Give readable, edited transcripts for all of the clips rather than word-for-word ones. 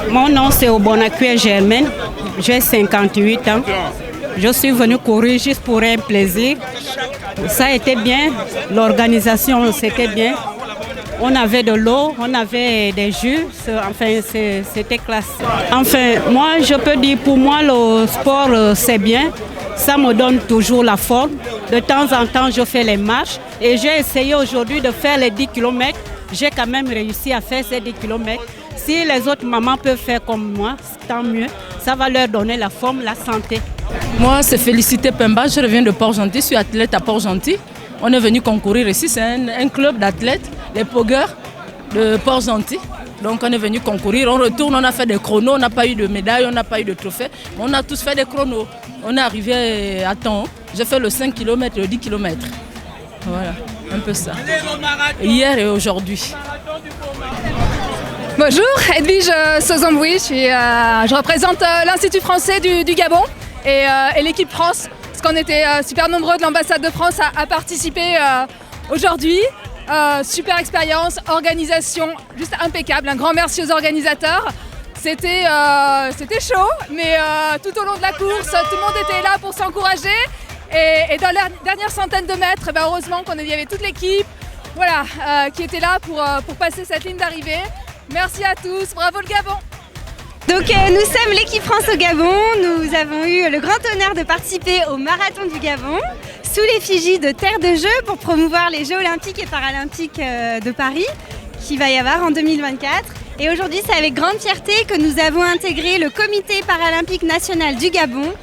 Mon nom c'est Obonakwe Germaine, j'ai 58 ans. Je suis venue courir juste pour un plaisir. Ça a été bien, l'organisation c'était bien. On avait de l'eau, on avait des jus, enfin c'était classe. Enfin, moi je peux dire pour moi le sport c'est bien, ça me donne toujours la forme. De temps en temps je fais les marches et j'ai essayé aujourd'hui de faire les 10 km. J'ai quand même réussi à faire ces 10 km. Si les autres mamans peuvent faire comme moi, tant mieux. Ça va leur donner la forme, la santé. Moi, c'est Félicité Pemba, je reviens de Port-Gentil, je suis athlète à Port-Gentil. On est venu concourir ici, c'est un club d'athlètes, les pogueurs de Port-Gentil. Donc on est venu concourir, on retourne, on a fait des chronos, on n'a pas eu de médaille, on n'a pas eu de trophée. On a tous fait des chronos. On est arrivé à temps. J'ai fait le 5 km et le 10 km. Voilà, un peu ça. Hier et aujourd'hui. Bonjour, Edwige Sozamboui, je représente l'Institut français du Gabon et l'équipe France, parce qu'on était super nombreux de l'ambassade de France à participer aujourd'hui. Super expérience, organisation juste impeccable, un grand merci aux organisateurs. C'était chaud, mais tout au long de la course, tout le monde était là pour s'encourager. Et dans la dernière centaine de mètres, heureusement qu'il y avait toute l'équipe qui était là pour passer cette ligne d'arrivée. Merci à tous, bravo le Gabon! Donc nous sommes l'équipe France au Gabon, nous avons eu le grand honneur de participer au Marathon du Gabon sous l'effigie de Terre de Jeux pour promouvoir les Jeux Olympiques et Paralympiques de Paris qui va y avoir en 2024. Et aujourd'hui c'est avec grande fierté que nous avons intégré le Comité Paralympique National du Gabon.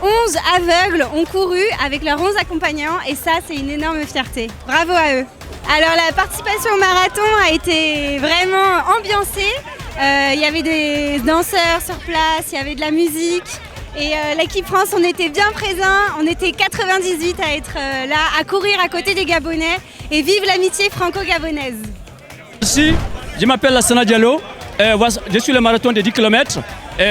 11 aveugles ont couru avec leurs 11 accompagnants et ça c'est une énorme fierté. Bravo à eux! Alors la participation au marathon a été vraiment ambiancée. Il y avait des danseurs sur place, il y avait de la musique. Et l'équipe France, on était bien présents. On était 98 à être là, à courir à côté des Gabonais. Et vive l'amitié franco-gabonaise. Merci, je m'appelle Lassana Diallo. Je suis le marathon de 10 km.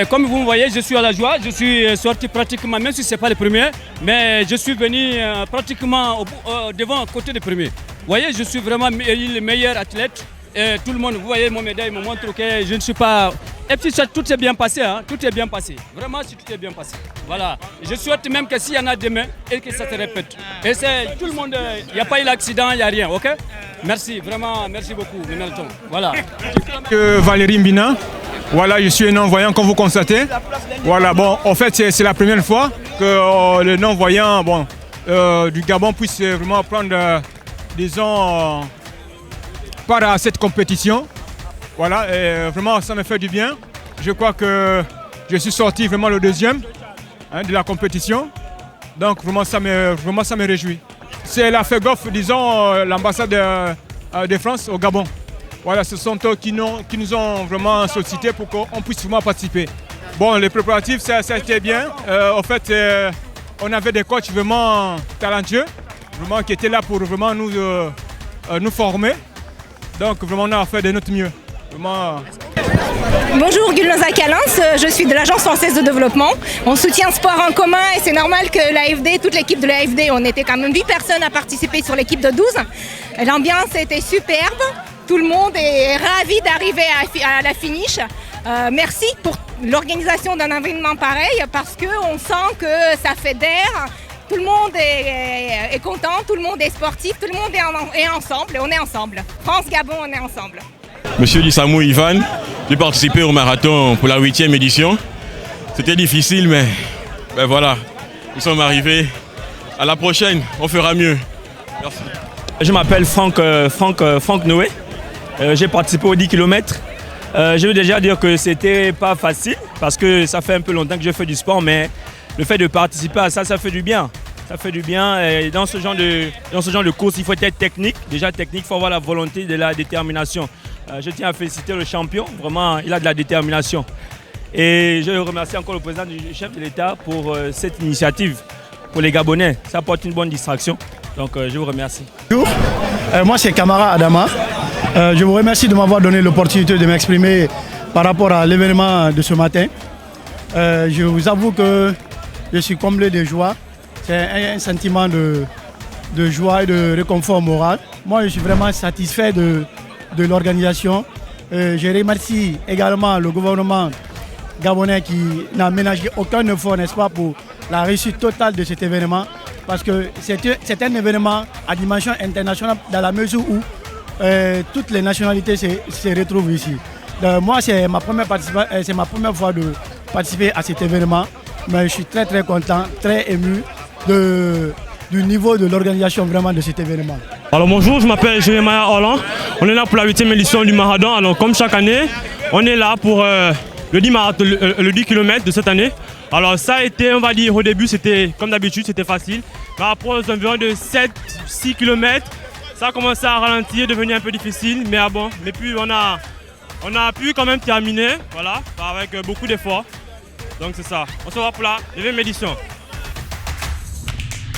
Comme vous me voyez, je suis à la joie. Je suis sorti pratiquement, même si ce n'est pas le premier, mais je suis venu pratiquement devant, à côté des premiers. Vous voyez, je suis vraiment le meilleur athlète. Et tout le monde, vous voyez, mon médaille me montre que je ne suis pas... Et puis tout s'est bien passé, hein? Tout est bien passé. Vraiment, tout est bien passé. Voilà. Je souhaite même que s'il y en a demain, et que ça se répète. Et c'est tout le monde, il n'y a pas eu l'accident, il n'y a rien, ok? Merci, vraiment, merci beaucoup, Melton. Voilà. Valérie Mbina, voilà, je suis un non-voyant, comme vous constatez. Voilà, bon, en fait, c'est la première fois que le non-voyant du Gabon puisse vraiment prendre... disons, part à cette compétition. Voilà, et vraiment ça me fait du bien. Je crois que je suis sorti vraiment le deuxième de la compétition. Donc vraiment ça me réjouit. C'est la FEGOF, disons, l'ambassade de France au Gabon. Voilà, ce sont eux qui nous ont vraiment sollicité pour qu'on puisse vraiment participer. Bon, les préparatifs, ça a été bien. En fait, on avait des coachs vraiment talentueux, vraiment qui étaient là pour vraiment nous former. Donc vraiment on a fait de notre mieux. Vraiment... Bonjour, Gulnoza Kalens, je suis de l'Agence française de développement. On soutient Sport en commun et c'est normal que l'AFD, toute l'équipe de l'AFD, on était quand même 8 personnes à participer sur l'équipe de 12. L'ambiance était superbe, tout le monde est ravi d'arriver à la finish. Merci pour l'organisation d'un événement pareil parce qu'on sent que ça fédère. Tout le monde est content, tout le monde est sportif, tout le monde est ensemble, on est ensemble. France-Gabon, on est ensemble. Monsieur Dissamou Ivan, j'ai participé au marathon pour la 8e édition. C'était difficile, mais voilà, nous sommes arrivés. À la prochaine, on fera mieux. Merci. Je m'appelle Franck Noé, j'ai participé aux 10 km. Je veux déjà dire que c'était pas facile parce que ça fait un peu longtemps que je fais du sport, mais le fait de participer à ça, ça fait du bien. Ça fait du bien. Et dans ce genre de course, il faut être technique. Déjà technique, il faut avoir la volonté, de la détermination. Je tiens à féliciter le champion. Vraiment, il a de la détermination. Et je remercie encore le président du chef de l'État pour cette initiative. Pour les Gabonais, ça apporte une bonne distraction. Donc je vous remercie. Bonjour, moi c'est Kamara Adama. Je vous remercie de m'avoir donné l'opportunité de m'exprimer par rapport à l'événement de ce matin. Je vous avoue que je suis comblé de joie. C'est un sentiment de joie et de réconfort moral. Moi, je suis vraiment satisfait de l'organisation Je remercie également le gouvernement gabonais qui n'a ménagé aucun effort, n'est-ce pas, pour la réussite totale de cet événement. Parce que c'est un événement à dimension internationale dans la mesure où toutes les nationalités se retrouvent ici. Moi, c'est ma première fois de participer à cet événement, mais je suis très très content, très ému du niveau de l'organisation vraiment de cet événement. Alors bonjour, je m'appelle Jérémia Orlan. On est là pour la 8e édition du marathon. Alors comme chaque année, on est là pour le 10 km de cette année. Alors ça a été, on va dire, au début c'était comme d'habitude, c'était facile. Mais après aux environs de 7-6 km, ça a commencé à ralentir, devenir un peu difficile. Mais bon, mais puis on a pu quand même terminer, voilà, avec beaucoup d'efforts. Donc c'est ça. On se revoit pour la 9e édition.